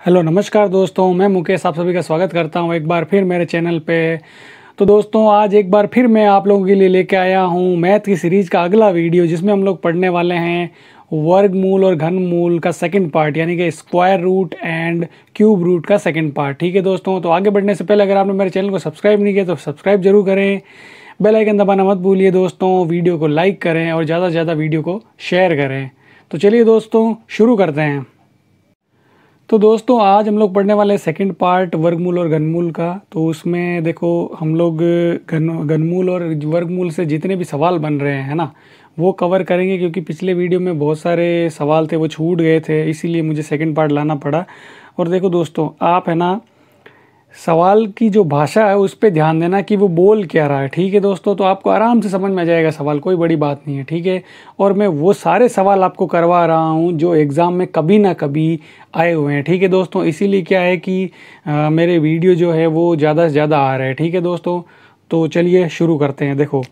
Hello नमस्कार दोस्तों, मैं मुकेश आप सभी का स्वागत करता हूं एक बार फिर मेरे चैनल पे। तो दोस्तों आज एक बार फिर मैं आप लोगों के लिए लेके आया हूं मैथ की सीरीज़ का अगला वीडियो, जिसमें हम लोग पढ़ने वाले हैं वर्गमूल और घनमूल का सेकंड पार्ट, यानी कि square root and cube root का सेकंड पार्ट। ठीक है दोस्तों, तो आगे बढ़ने से पहले अगर आपने मेरे चैनल को सब्सक्राइब नहीं किया तो सब्सक्राइब जरूर करें, बेल आइकन दबाना मत भूलिए दोस्तों, वीडियो को लाइक करें और ज़्यादा से ज़्यादा वीडियो को शेयर करें। तो चलिए दोस्तों शुरू करते हैं। तो दोस्तों आज हम लोग पढ़ने वाले सेकंड पार्ट वर्गमूल और घनमूल का। तो उसमें देखो हम लोग घनमूल और वर्गमूल से जितने भी सवाल बन रहे हैं ना, वो कवर करेंगे, क्योंकि पिछले वीडियो में बहुत सारे सवाल थे वो छूट गए थे, इसीलिए मुझे सेकंड पार्ट लाना पड़ा। और देखो दोस्तों, आप है ना सवाल की जो भाषा है उस पर ध्यान देना कि वो बोल क्या रहा है। ठीक है दोस्तों, तो आपको आराम से समझ में आ जाएगा सवाल, कोई बड़ी बात नहीं है। ठीक है, और मैं वो सारे सवाल आपको करवा रहा हूँ जो एग्ज़ाम में कभी ना कभी आए हुए हैं। ठीक है दोस्तों, इसीलिए क्या है कि मेरे वीडियो जो है वो ज़्यादा से ज़्यादा आ रहे हैं। ठीक है दोस्तों, तो चलिए शुरू करते हैं। देखो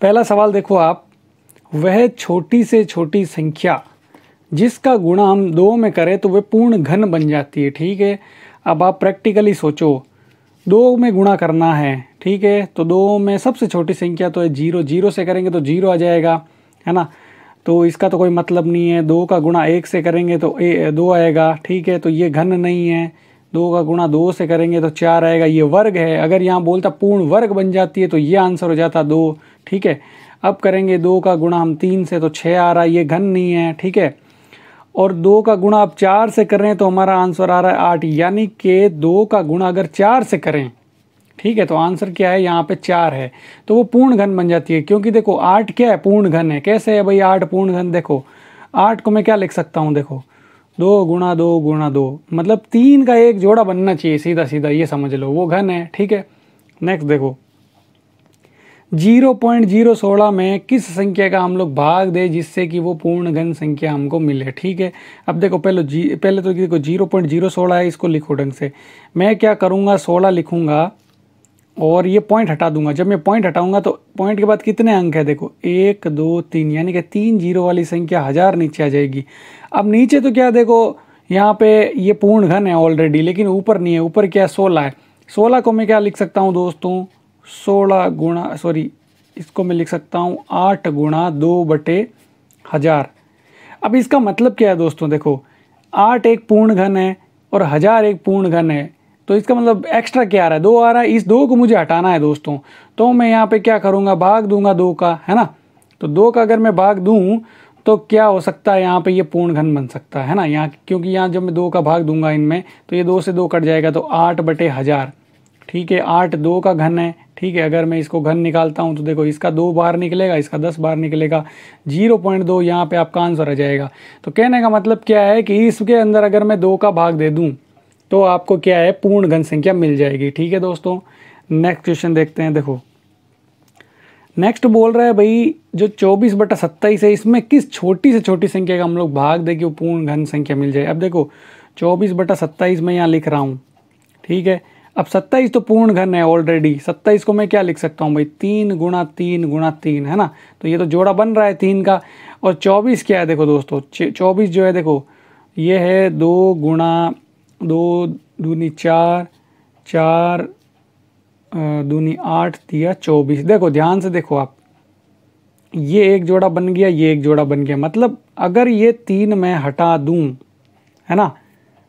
पहला सवाल देखो आप, वह छोटी से छोटी संख्या जिसका गुणा हम 2 में करें तो वह पूर्ण घन बन जाती है। ठीक है, अब आप प्रैक्टिकली सोचो, 2 में गुणा करना है। ठीक है, तो 2 में सबसे छोटी संख्या तो है 0, 0 से करेंगे तो 0 आ जाएगा, है ना। तो इसका तो कोई मतलब नहीं है। 2 का गुणा 1 से करेंगे तो 2 आएगा। ठीक है, तो ये घन नहीं है। 2 का गुणा 2 से करेंगे तो 4 आएगा, ये वर्ग है। अगर यहाँ बोलता पूर्ण वर्ग बन जाती है तो ये आंसर हो जाता 2। ठीक है, अब करेंगे 2 का गुणा हम 3 से तो 6 आ रहा है, ये घन नहीं है। ठीक है, और 2 का गुणा आप 4 से कर रहे हैं तो हमारा आंसर आ रहा है 8, यानी कि 2 का गुणा अगर 4 से करें, ठीक है, तो आंसर क्या है, यहाँ पे 4 है, तो वो पूर्ण घन बन जाती है। क्योंकि देखो 8 क्या है, पूर्ण घन है। कैसे है भाई 8 पूर्ण घन? देखो 8 को मैं क्या लिख सकता हूँ, देखो 2 गुणा 2 गुणा 2, मतलब 3 का एक जोड़ा बनना चाहिए, सीधा सीधा ये समझ लो, वो घन है। ठीक है, नेक्स्ट देखो 0.016 में किस संख्या का हम लोग भाग दें जिससे कि वो पूर्ण घन संख्या हमको मिले। ठीक है, अब देखो पहले तो देखो 0.016 है, इसको लिखो ढंग से। मैं क्या करूँगा, 16 लिखूँगा और ये पॉइंट हटा दूंगा। जब मैं पॉइंट हटाऊंगा तो पॉइंट के बाद कितने अंक है, देखो 1 2 3, यानी कि 3 जीरो वाली संख्या 1000 नीचे आ जाएगी। अब नीचे तो क्या देखो, यहाँ पे ये पूर्ण घन है ऑलरेडी, लेकिन ऊपर नहीं है। ऊपर क्या है, 16 है। 16 को मैं क्या लिख सकता हूँ दोस्तों, 16 गुणा सॉरी इसको मैं लिख सकता हूँ 8 गुणा 2/1000। अब इसका मतलब क्या है दोस्तों, देखो 8 एक पूर्ण घन है और 1000 एक पूर्ण घन है, तो इसका मतलब एक्स्ट्रा क्या आ रहा है, 2 आ रहा है। इस 2 को मुझे हटाना है दोस्तों, तो मैं यहाँ पे क्या करूँगा, भाग दूंगा 2 का, है ना। तो 2 का अगर मैं भाग दूँ तो क्या हो सकता है, यहाँ पे ये पूर्ण घन बन सकता है ना यहाँ, क्योंकि यहाँ जब मैं 2 का भाग दूंगा इनमें तो ये 2 से 2 कट जाएगा, तो 8/1000। ठीक है, 8 2 का घन है। ठीक है, अगर मैं इसको घन निकालता हूँ तो देखो इसका 2 बाहर निकलेगा, इसका 10 बाहर निकलेगा, 0.2 यहाँ पे आपका आंसर आ जाएगा। तो कहने का मतलब क्या है कि इसके अंदर अगर मैं 2 का भाग दे दूँ तो आपको क्या है, पूर्ण घन संख्या मिल जाएगी। ठीक है दोस्तों, नेक्स्ट क्वेश्चन देखते हैं। देखो नेक्स्ट बोल रहा है भाई, जो 24/27 है, इसमें किस छोटी से छोटी संख्या का हम लोग भाग दे कि वो पूर्ण घन संख्या मिल जाए। अब देखो 24/27 में यहाँ लिख रहा हूँ। ठीक है, अब 27 तो पूर्ण घन है ऑलरेडी। 27 को मैं क्या लिख सकता हूँ भाई, 3 गुणा 3 गुणा 3, है ना। तो ये तो जोड़ा बन रहा है 3 का। और 24 क्या है, देखो दोस्तों 24 जो है, देखो ये है 2 गुणा 2 दूनी 4, 4 दूनी 8 दिया 24। देखो ध्यान से देखो आप, ये एक जोड़ा बन गया, ये एक जोड़ा बन गया। मतलब अगर ये 3 मैं हटा दूं, है ना,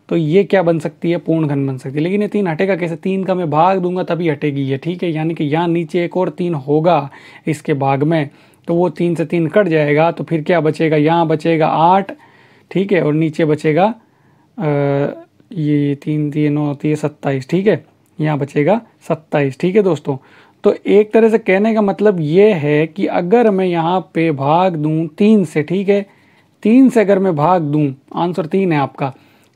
तो ये क्या बन सकती है, पूर्ण घन बन सकती है। लेकिन ये 3 हटेगा कैसे, 3 का मैं भाग दूंगा तभी हटेगी ये। ठीक है, यानी कि यहाँ नीचे एक और 3 होगा इसके भाग में, तो वो 3 से 3 कट जाएगा, तो फिर क्या बचेगा, यहाँ बचेगा 8। ठीक है, और नीचे बचेगा ये 3 3 9 3 27। ठीक है, यहाँ बचेगा 27। ठीक है दोस्तों, तो एक तरह से कहने का मतलब ये है कि अगर मैं यहाँ पे भाग दूँ 3 से, ठीक है, 3 से अगर मैं भाग दूँ, आंसर 3 है आपका,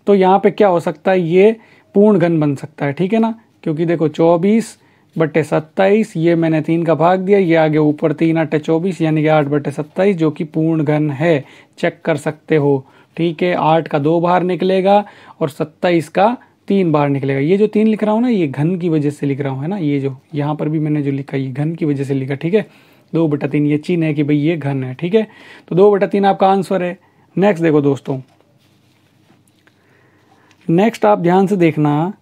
तो यहाँ पे क्या हो सकता है, ये पूर्ण घन बन सकता है। ठीक है ना, क्योंकि देखो 24/27, ये मैंने 3 का भाग दिया, ये आगे ऊपर 3 8 24, यानी कि 8/27 जो कि पूर्ण घन है, चेक कर सकते हो। ठीक है, 8 का 2 बाहर निकलेगा और 27 का 3 बाहर निकलेगा। ये जो 3 लिख रहा हूँ ना, ये घन की वजह से लिख रहा हूँ, है ना। ये जो यहाँ पर भी मैंने जो लिखा ये घन की वजह से लिखा। ठीक है, 2/3 ये चिन्ह है कि भाई ये घन है। ठीक है, तो 2/3 आपका आंसर है। नेक्स्ट देखो दोस्तों, नेक्स्ट आप ध्यान से देखना,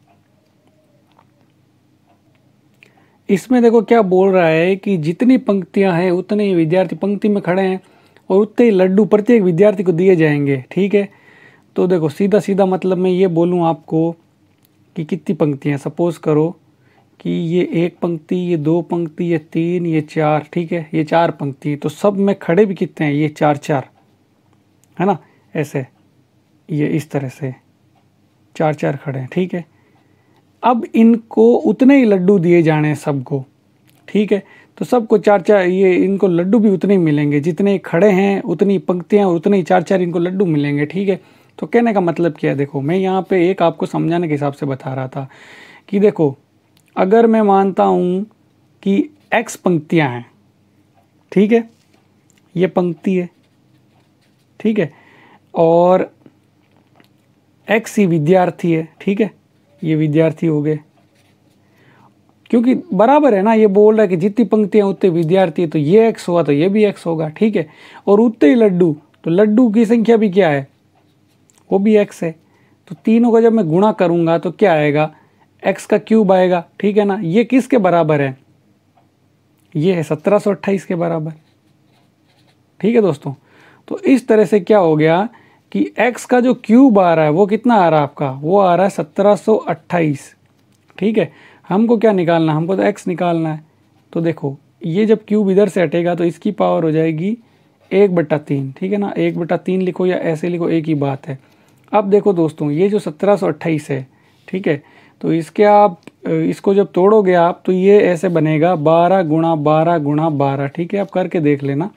इसमें देखो क्या बोल रहा है कि जितनी पंक्तियां हैं उतने ही विद्यार्थी पंक्ति में खड़े हैं और उतने ही लड्डू प्रत्येक विद्यार्थी को दिए जाएंगे। ठीक है, तो देखो सीधा सीधा मतलब मैं ये बोलूँ आपको कि कितनी पंक्तियां, सपोज करो कि ये एक पंक्ति, ये दो पंक्ति, ये तीन, ये चार। ठीक है, ये चार पंक्ति, तो सब में खड़े भी कितने हैं, ये चार चार, है ना, ऐसे ये इस तरह से चार चार खड़े हैं। ठीक है, अब इनको उतने ही लड्डू दिए जाने हैं सबको। ठीक है, तो सबको चार चार, ये इनको लड्डू भी उतने ही मिलेंगे, जितने खड़े हैं उतनी पंक्तियां और उतने ही चार चार इनको लड्डू मिलेंगे। ठीक है, तो कहने का मतलब क्या है, देखो मैं यहाँ पे एक आपको समझाने के हिसाब से बता रहा था कि देखो अगर मैं मानता हूँ कि x पंक्तियाँ हैं, ठीक है, ये पंक्ति है, ठीक है, और x ही विद्यार्थी है। ठीक है, ये विद्यार्थी हो गए, क्योंकि बराबर है ना, ये बोल रहा है कि जितनी पंक्तियां उतने विद्यार्थी है, तो ये x हुआ तो ये भी x होगा। ठीक है, और उतने ही लड्डू, तो लड्डू की संख्या भी क्या है, वो भी x है। तो तीनों को जब मैं गुणा करूंगा तो क्या आएगा, x का क्यूब आएगा। ठीक है ना, ये किसके बराबर है, ये है 1728 के बराबर। ठीक है दोस्तों, तो इस तरह से क्या हो गया कि x का जो क्यूब आ रहा है वो कितना आ रहा है आपका, वो आ रहा है 1728। ठीक है, हमको क्या निकालना, हमको तो x निकालना है। तो देखो ये जब क्यूब इधर से हटेगा तो इसकी पावर हो जाएगी 1/3। ठीक है ना, 1/3 लिखो या ऐसे लिखो, एक ही बात है। अब देखो दोस्तों, ये जो 1728 है, ठीक है, तो इसके आप इसको जब तोड़ोगे आप तो ये ऐसे बनेगा 12 गुणा 12 गुणा 12। ठीक है, आप करके देख लेना।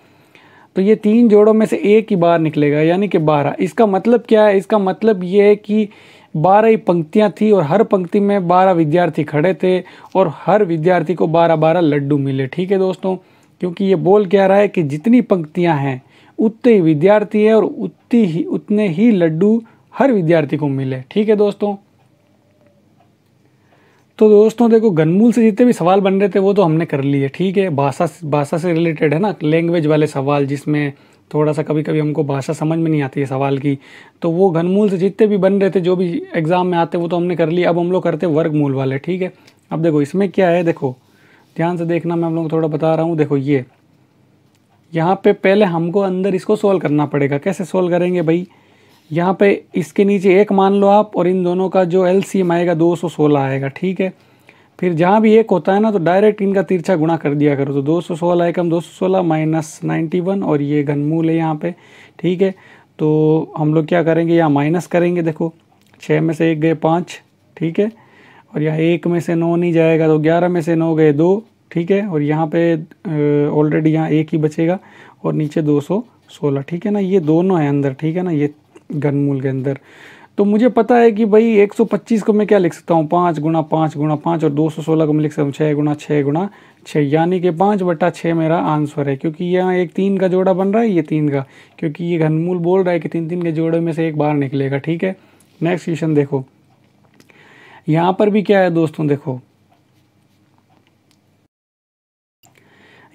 तो ये तीन जोड़ों में से एक ही बार निकलेगा, यानी कि 12। इसका मतलब क्या है, इसका मतलब ये है कि 12 ही पंक्तियां थी और हर पंक्ति में 12 विद्यार्थी खड़े थे और हर विद्यार्थी को 12-12 लड्डू मिले। ठीक है दोस्तों, क्योंकि ये बोल क्या रहा है कि जितनी पंक्तियां हैं उतने ही विद्यार्थी है और उतने ही लड्डू हर विद्यार्थी को मिले। ठीक है दोस्तों, तो दोस्तों देखो घनमूल से जितने भी सवाल बन रहे थे वो तो हमने कर लिए। ठीक है, भाषा से रिलेटेड है ना, लैंग्वेज वाले सवाल जिसमें थोड़ा सा कभी कभी हमको भाषा समझ में नहीं आती है सवाल की, तो वो घनमूल से जितने भी बन रहे थे जो भी एग्जाम में आते वो तो हमने कर लिए। अब हम लोग करते वर्गमूल वाले। ठीक है, अब देखो इसमें क्या है, देखो ध्यान से देखना, मैं हम लोग को थोड़ा बता रहा हूँ। देखो ये यहाँ पे पहले हमको अंदर इसको सोल्व करना पड़ेगा। कैसे सोल्व करेंगे भाई, यहाँ पे इसके नीचे एक मान लो आप और इन दोनों का जो एलसीएम आएगा 216 आएगा। ठीक है, फिर जहाँ भी एक होता है ना तो डायरेक्ट इनका तिरछा गुणा कर दिया करो। तो 216 एकम 216 माइनस 91 और ये घनमूल है यहाँ पे। ठीक है, तो हम लोग क्या करेंगे, यहाँ माइनस करेंगे। देखो 6 में से 1 गए 5। ठीक है, और यहाँ 1 में से 9 नहीं जाएगा तो 11 में से 9 गए 2। ठीक है, और यहाँ पे ऑलरेडी यहाँ 1 ही बचेगा और नीचे 216। ठीक है ना, ये दोनों है अंदर। ठीक है ना, ये घनमूल के अंदर। तो मुझे पता है कि भाई 125 को मैं क्या लिख सकता हूँ, 5 गुणा 5 गुणा 5, और 216 को मैं लिख सकता हूँ 6 गुणा 6 गुणा 6, यानी कि 5/6 मेरा आंसर है। क्योंकि यहाँ एक 3 का जोड़ा बन रहा है, ये 3 का, क्योंकि ये घनमूल बोल रहा है कि 3 के जोड़े में से एक बार निकलेगा। ठीक है, नेक्स्ट क्वेश्चन देखो, यहाँ पर भी क्या है दोस्तों, देखो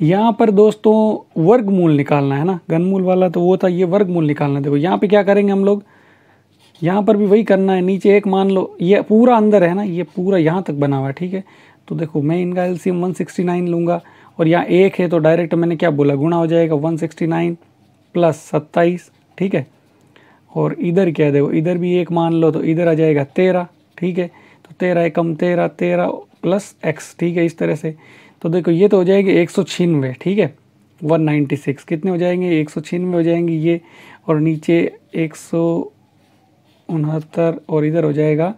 यहाँ पर दोस्तों वर्गमूल निकालना है ना, घनमूल वाला तो वो था, ये वर्गमूल निकालना। देखो यहाँ पे क्या करेंगे हम लोग, यहाँ पर भी वही करना है। नीचे एक मान लो, ये पूरा अंदर है ना, ये पूरा यहाँ तक बना हुआ है। ठीक है, तो देखो मैं इनका एलसीएम 169 लूँगा और यहाँ एक है तो डायरेक्ट मैंने क्या बोला, गुणा हो जाएगा 169 प्लस 27। ठीक है, और इधर क्या है, देखो इधर भी एक मान लो तो इधर आ जाएगा 13। ठीक है, तो 13 एकम 13, 13 प्लस x। ठीक है, इस तरह से। तो देखो ये तो हो जाएगी 196। ठीक है, 196 कितने हो जाएंगे, 196 हो जाएंगे ये, और नीचे 169 और इधर हो जाएगा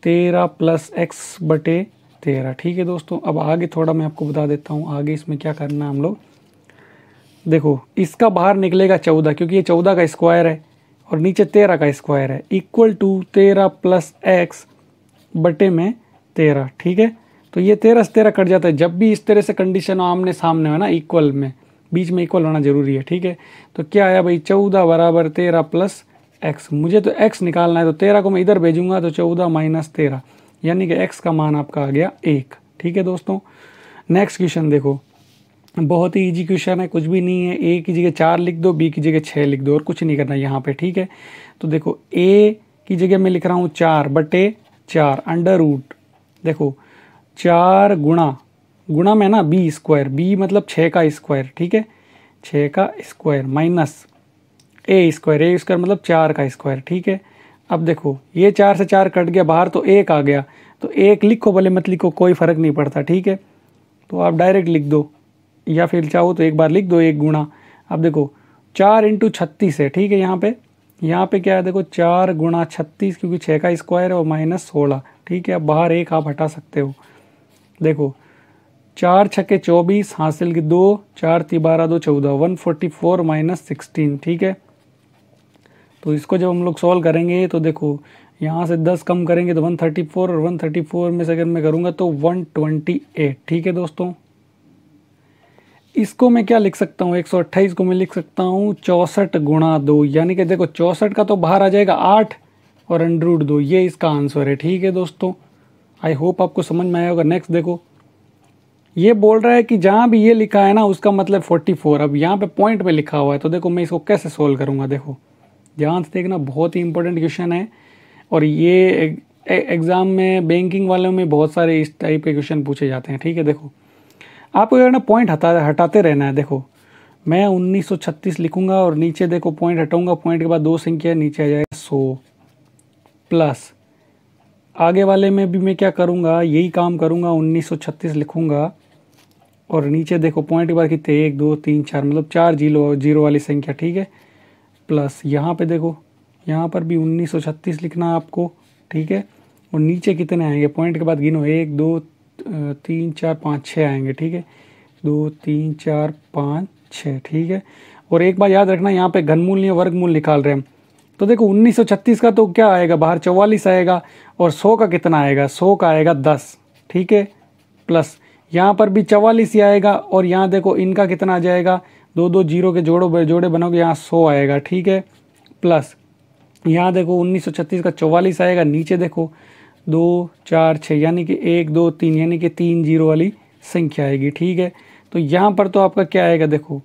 13 प्लस x/13। ठीक है दोस्तों, अब आगे थोड़ा मैं आपको बता देता हूँ आगे इसमें क्या करना है हम लोग। देखो इसका बाहर निकलेगा 14, क्योंकि ये 14 का स्क्वायर है और नीचे 13 का स्क्वायर है, इक्वल टू 13 प्लस x/13। ठीक है, तो ये 13 से 13 कट जाता है। जब भी इस तरह से कंडीशन आमने सामने हो ना, इक्वल में, बीच में इक्वल होना जरूरी है। ठीक है, तो क्या आया भाई, 14 बराबर 13 प्लस x। मुझे तो x निकालना है, तो 13 को मैं इधर भेजूंगा तो 14 माइनस 13, यानी कि x का मान आपका आ गया 1। ठीक है दोस्तों, नेक्स्ट क्वेश्चन देखो, बहुत ही इजी क्वेश्चन है, कुछ भी नहीं है। a की जगह 4 लिख दो, b की जगह 6 लिख दो और कुछ नहीं करना यहाँ पे। ठीक है, तो देखो a की जगह मैं लिख रहा हूँ 4/4 अंडर रूट, देखो 4 गुणा में ना बी स्क्वायर, बी मतलब 6 का स्क्वायर, ठीक है, 6 का स्क्वायर माइनस ए स्क्वायर मतलब 4 का स्क्वायर, ठीक है। अब देखो ये 4 से 4 कट गया बाहर तो 1 आ गया, तो 1 लिखो भले मत लिखो कोई फ़र्क नहीं पड़ता, ठीक है। तो आप डायरेक्ट लिख दो या फिर चाहो तो एक बार लिख दो 1 गुणा। अब देखो 4 × 36 है, ठीक है। यहाँ पे क्या है, देखो 4 × 36 क्योंकि 6 का स्क्वायर है और -16, ठीक है। अब बाहर 1 आप हटा सकते हो, देखो 4 छक्के 24 हासिल की 2, 4 × 12 2 14, 144 - 16, ठीक है। तो इसको जब हम लोग सॉल्व करेंगे तो देखो यहाँ से 10 कम करेंगे तो 134, और 134 में से अगर मैं करूँगा तो 128, ठीक है दोस्तों। इसको मैं क्या लिख सकता हूँ, 128 को मैं लिख सकता हूँ 64 × 2, यानी कि देखो 64 का तो बाहर आ जाएगा 8 और √2, ये इसका आंसर है, ठीक है दोस्तों। आई होप आपको समझ में आया होगा। नेक्स्ट देखो, ये बोल रहा है कि जहाँ भी ये लिखा है ना उसका मतलब 44, अब यहाँ पे पॉइंट पे लिखा हुआ है, तो देखो मैं इसको कैसे सोल्व करूँगा। देखो ध्यान से देखना, बहुत ही इंपॉर्टेंट क्वेश्चन है, और ये एग्ज़ाम में बैंकिंग वालों में बहुत सारे इस टाइप के क्वेश्चन पूछे जाते हैं, ठीक है। देखो आपको अगर ना पॉइंट हटाते रहना है। देखो मैं 1936 लिखूंगा और नीचे देखो पॉइंट हटाऊंगा, पॉइंट के बाद 2 संख्या नीचे आ जाएगा 100 प्लस, आगे वाले में भी मैं क्या करूंगा, यही काम करूंगा, 1936 लिखूंगा और नीचे देखो पॉइंट के बाद कितने 1 2 3 4 मतलब 4 जीरो वाली संख्या, ठीक है। प्लस यहाँ पे देखो यहाँ पर भी 1936 लिखना आपको, ठीक है। और नीचे कितने आएंगे, पॉइंट के बाद गिनो 1 2 3 4 5 6 आएंगे, ठीक है, 2 3 4 5 6, ठीक है। और एक बार याद रखना, यहाँ पे घनमूल या वर्गमूल निकाल रहे हैं हम, तो देखो 1936 का तो क्या आएगा बाहर 44 आएगा, और 100 का कितना आएगा, 100 का आएगा 10, ठीक है। प्लस यहाँ पर भी 44 ही आएगा, और यहाँ देखो इनका कितना आ जाएगा, 2 2 जीरो के जोड़े बनाओगे यहाँ 100 आएगा, ठीक है। प्लस यहाँ देखो 1936 का 44 आएगा, नीचे देखो 2 4 6 यानी कि 1 2 3 यानी कि 3 जीरो वाली संख्या आएगी, ठीक है। तो यहाँ पर तो आपका क्या आएगा, देखो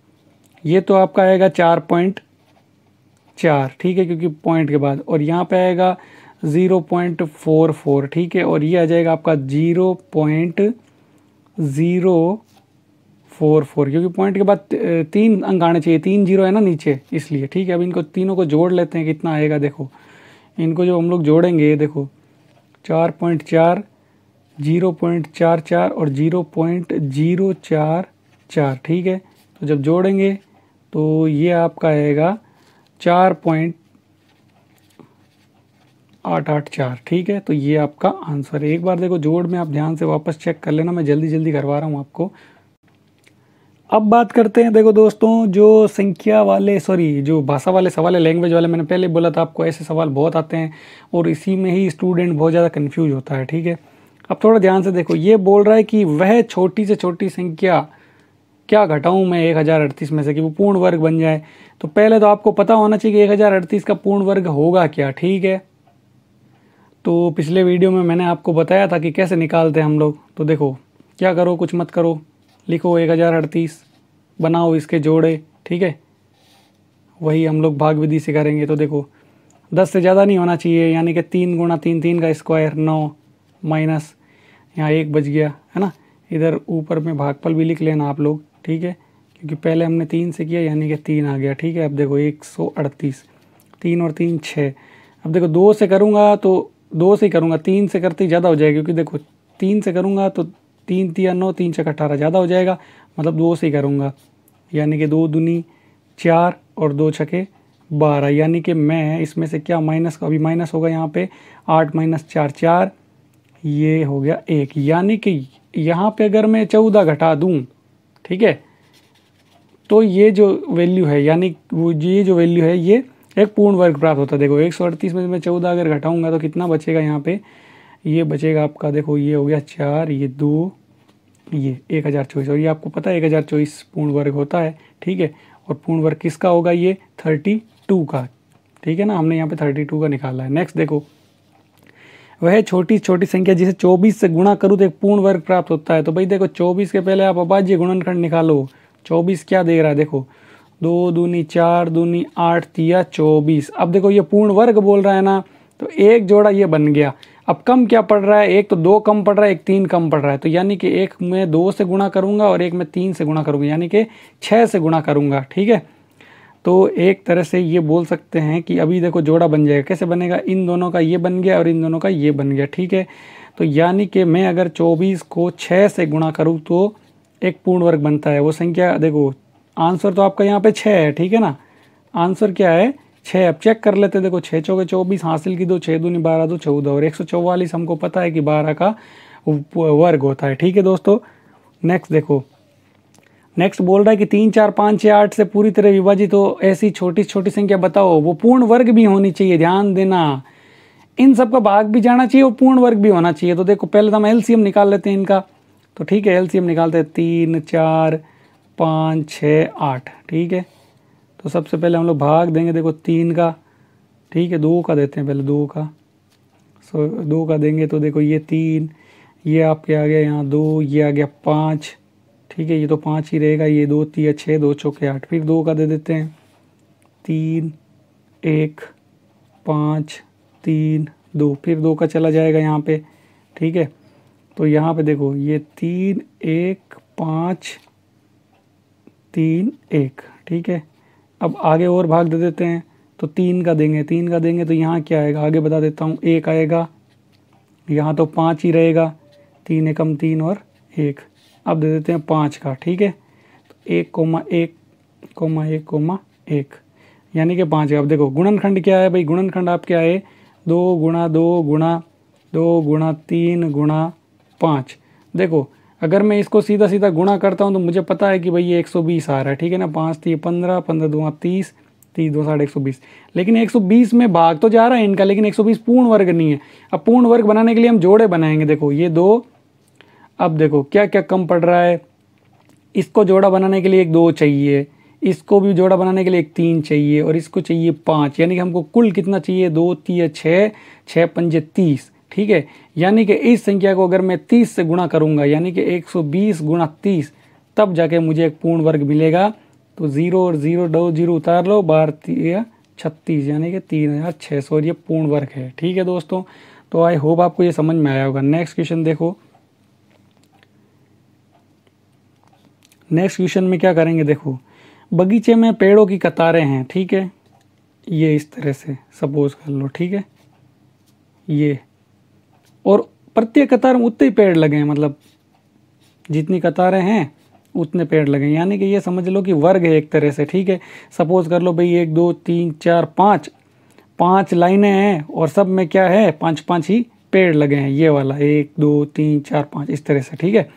ये तो आपका आएगा 4.4, ठीक है, क्योंकि पॉइंट के बाद, और यहाँ पे आएगा 0.44, ठीक है, और ये आ जाएगा आपका 0.044, क्योंकि पॉइंट के बाद 3 अंक आने चाहिए, 3 जीरो है ना नीचे, इसलिए, ठीक है। अब इनको तीनों को जोड़ लेते हैं, कितना आएगा, देखो इनको जो हम लोग जोड़ेंगे, देखो 4.4 0.44 और 0.044, ठीक है। तो जब जोड़ेंगे तो ये आपका आएगा 4.884, ठीक है। तो ये आपका आंसर है। एक बार देखो जोड़ में आप ध्यान से वापस चेक कर लेना, मैं जल्दी करवा रहा हूँ आपको। अब बात करते हैं, देखो दोस्तों, जो संख्या वाले जो भाषा वाले सवाल है, लैंग्वेज वाले, मैंने पहले बोला था आपको ऐसे सवाल बहुत आते हैं और इसी में ही स्टूडेंट बहुत ज़्यादा कंफ्यूज होता है, ठीक है। अब थोड़ा ध्यान से देखो, ये बोल रहा है कि वह छोटी से छोटी संख्या क्या घटाऊं मैं 1038 में से कि वो पूर्ण वर्ग बन जाए। तो पहले तो आपको पता होना चाहिए कि 1038 का पूर्ण वर्ग होगा क्या, ठीक है। तो पिछले वीडियो में मैंने आपको बताया था कि कैसे निकालते हैं हम लोग। तो देखो क्या करो, कुछ मत करो, लिखो 1038, बनाओ इसके जोड़े, ठीक है। वही हम लोग भाग विधि से करेंगे। तो देखो 10 से ज़्यादा नहीं होना चाहिए, यानी कि 3 × 3 3 का स्क्वायर 9 माइनस यहाँ 1 बच गया, है ना। इधर ऊपर में भागफल भी लिख लेना आप लोग, ठीक है, क्योंकि पहले हमने 3 से किया यानी कि 3 आ गया, ठीक है। अब देखो 138, 3 और 3 6। अब देखो 2 से करूँगा तो 2 से ही करूँगा, 3 से करते ही ज़्यादा हो जाएगा, क्योंकि देखो 3 से करूँगा तो 3 3 9 3 6 18 ज़्यादा हो जाएगा, मतलब 2 से ही करूँगा, यानी कि 2 दूनी 4 और 2 छके 12, यानी कि मैं इसमें से क्या माइनस, अभी माइनस होगा यहाँ पे 8 - 4 4, ये हो गया 1, यानी कि यहाँ पे अगर मैं 14 घटा दूँ, ठीक है, तो ये जो वैल्यू है, यानी वो ये जो वैल्यू है ये एक पूर्ण वर्ग प्राप्त होता है। देखो 138 में मैं 14 अगर घटाऊंगा तो कितना बचेगा, यहाँ पे ये बचेगा आपका, देखो ये हो गया 4, ये 2, ये 1024, और ये आपको पता है 1024 पूर्ण वर्ग होता है, ठीक है। और पूर्ण वर्ग किसका होगा, ये 32 का, ठीक है ना, हमने यहाँ पे 32 का निकाला है। नेक्स्ट देखो, वह छोटी छोटी संख्या जिसे 24 से गुणा करूँ तो एक पूर्ण वर्ग प्राप्त होता है। तो भाई देखो 24 के पहले आप अभाज्य गुणनखंड निकालो। 24 क्या दे रहा है, देखो 2 दूनी 4 दूनी 8 तिया 24। अब देखो ये पूर्ण वर्ग बोल रहा है ना, तो एक जोड़ा ये बन गया। अब कम क्या पड़ रहा है, एक तो 2 कम पड़ रहा है, एक 3 कम पड़ रहा है, तो यानी कि एक मैं 2 से गुणा करूँगा और एक मैं 3 से गुणा करूँगा, यानी कि 6 से गुणा करूँगा। ठीक है, तो एक तरह से ये बोल सकते हैं कि अभी देखो जोड़ा बन जाएगा। कैसे बनेगा, इन दोनों का ये बन गया और इन दोनों का ये बन गया। ठीक है, तो यानी कि मैं अगर 24 को 6 से गुणा करूँ तो एक पूर्ण वर्ग बनता है। वो संख्या देखो, आंसर तो आपका यहाँ पे 6 है। ठीक है ना, आंसर क्या है 6। अब चेक कर लेते, देखो 6 चौके 24 हासिल की दो, 6 दूनी 12 दो 14 और 144 हमको पता है कि 12 का वर्ग होता है। ठीक है दोस्तों, नेक्स्ट देखो, नेक्स्ट बोल रहा है कि 3 4 5 6 8 से पूरी तरह विभाजित हो ऐसी छोटी छोटी संख्या बताओ, वो पूर्ण वर्ग भी होनी चाहिए। ध्यान देना, इन सब का भाग भी जाना चाहिए और पूर्ण वर्ग भी होना चाहिए। तो देखो पहले तो हम एलसीएम निकाल लेते हैं इनका। तो ठीक है, एलसीएम निकालते हैं 3 4 5 6 8। ठीक है, तो सबसे पहले हम लोग भाग देंगे, देखो 3 का। ठीक है, 2 का देते हैं पहले, 2 का। 2 का देंगे तो देखो ये 3, ये आपके आ गया यहाँ 2, ये आ गया 5। ठीक है, ये तो 5 ही रहेगा, ये 2 3 6 2 चौके 8। फिर 2 का दे देते हैं 3 1 5 3 2, फिर 2 का चला जाएगा यहाँ पे। ठीक है, तो यहाँ पे देखो ये 3 1 5 3 1। ठीक है, अब आगे और भाग दे देते हैं, तो 3 का देंगे, 3 का देंगे तो यहाँ क्या आएगा, आगे बता देता हूँ, 1 आएगा, यहाँ तो 5 ही रहेगा, 3 एकम 3 और 1। अब दे देते हैं 5 का। ठीक है, तो 1 कोमा 1 कोमा 1 कोमा 1, यानी कि 5 का। अब देखो गुणनखंड क्या है भाई, गुणनखंड आप क्या है 2 गुणा 2 गुणा 2 गुणा 3 गुणा 5। देखो अगर मैं इसको सीधा सीधा गुणा करता हूँ तो मुझे पता है कि भाई ये 120 आ रहा है। ठीक है ना, 5 3 15 15 2 30 30 2 साढ़े 120। लेकिन 120 में भाग तो जा रहा है इनका, लेकिन 120 पूर्ण वर्ग नहीं है। अब पूर्ण वर्ग बनाने के लिए हम जोड़े बनाएंगे। देखो ये 2, अब देखो क्या क्या कम पड़ रहा है, इसको जोड़ा बनाने के लिए एक 2 चाहिए, इसको भी जोड़ा बनाने के लिए एक 3 चाहिए और इसको चाहिए 5, यानी कि हमको कुल कितना चाहिए 2 3 6 6 5 30। ठीक है, यानी कि इस संख्या को अगर मैं 30 से गुणा करूंगा, यानी कि 120 गुणा 30, तब जाके मुझे एक पूर्ण वर्ग मिलेगा। तो 0 और 0 2 0 उतार लो, 12 36, यानी कि 3600, और ये पूर्ण वर्ग है। ठीक है दोस्तों, तो आई होप आपको ये समझ में आया होगा। नेक्स्ट क्वेश्चन देखो, नेक्स्ट क्वेश्चन में क्या करेंगे, देखो बगीचे में पेड़ों की कतारें हैं। ठीक है, ये इस तरह से सपोज कर लो। ठीक है, ये, और प्रत्येक कतार में उतने ही पेड़ लगे हैं, मतलब जितनी कतारें हैं उतने पेड़ लगे हैं, यानी कि ये समझ लो कि वर्ग है एक तरह से। ठीक है, सपोज कर लो भाई 1 2 3 4 5 5 लाइनें हैं और सब में क्या है 5 5 ही पेड़ लगे हैं, ये वाला 1 2 3 4 5 इस तरह से। ठीक है,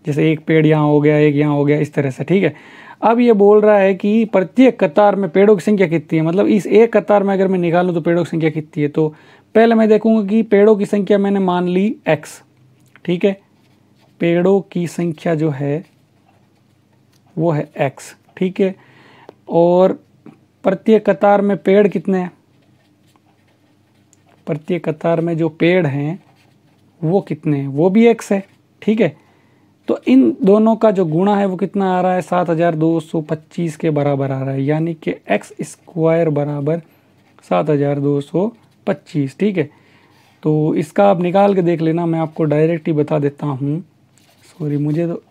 जैसे एक पेड़ यहाँ हो गया, एक यहाँ हो गया, इस तरह से। ठीक है, अब ये बोल रहा है कि प्रत्येक कतार में पेड़ों की संख्या कितनी है, मतलब इस एक कतार में अगर मैं निकालूं तो पेड़ों की संख्या कितनी है। तो पहले मैं देखूंगा कि पेड़ों की संख्या मैंने मान ली x। ठीक है, पेड़ों की संख्या जो है वो है x। ठीक है, और प्रत्येक कतार में पेड़ कितने हैं, प्रत्येक कतार में जो पेड़ हैं वो कितने हैं, वो भी x है। ठीक है, तो इन दोनों का जो गुणा है वो कितना आ रहा है 7225 के बराबर आ रहा है, यानी कि x स्क्वायर बराबर 7225। ठीक है, तो इसका आप निकाल के देख लेना, मैं आपको डायरेक्ट ही बता देता हूँ। सॉरी, मुझे तो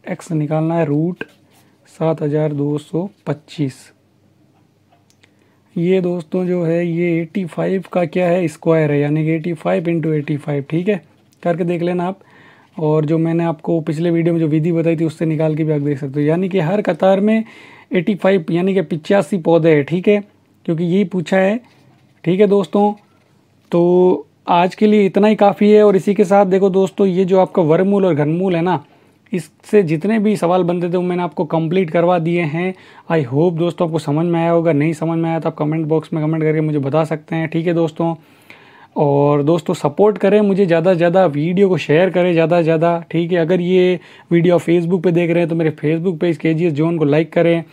x निकालना है √7225। ये दोस्तों जो है ये 85 का क्या है स्क्वायर है, यानी कि 85 × 85। ठीक है, करके देख लेना आप। और जो मैंने आपको पिछले वीडियो में जो विधि बताई थी उससे निकाल के भी आप देख सकते हो, यानी कि हर कतार में 85 यानी कि 85 पौधे हैं। ठीक है, क्योंकि यही पूछा है। ठीक है दोस्तों, तो आज के लिए इतना ही काफ़ी है। और इसी के साथ देखो दोस्तों, ये जो आपका वर्गमूल और घनमूल है ना, इससे जितने भी सवाल बनते थे वो मैंने आपको कंप्लीट करवा दिए हैं। आई होप दोस्तों आपको समझ में आया होगा। नहीं समझ में आया तो आप कमेंट बॉक्स में कमेंट करके मुझे बता सकते हैं। ठीक है दोस्तों, और दोस्तों सपोर्ट करें मुझे, ज़्यादा से ज़्यादा वीडियो को शेयर करें ज़्यादा से ज़्यादा। ठीक है, अगर ये वीडियो फेसबुक पे देख रहे हैं तो मेरे फेसबुक पेज KGS Zone को लाइक करें,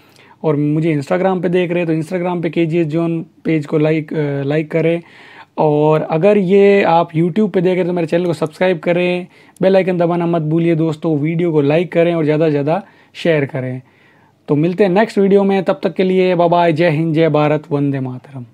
और मुझे इंस्टाग्राम पे देख रहे हैं तो इंस्टाग्राम पे KGS Zone पेज को लाइक करें। और अगर ये आप यूट्यूब पे देख रहे हैं तो मेरे चैनल को सब्सक्राइब करें, बेल आइकन दबाना मत भूलिए दोस्तों। वीडियो को लाइक करें और ज़्यादा से ज़्यादा शेयर करें। तो मिलते हैं नेक्स्ट वीडियो में, तब तक के लिए बाय बाय। जय हिंद, जय भारत, वंदे मातरम।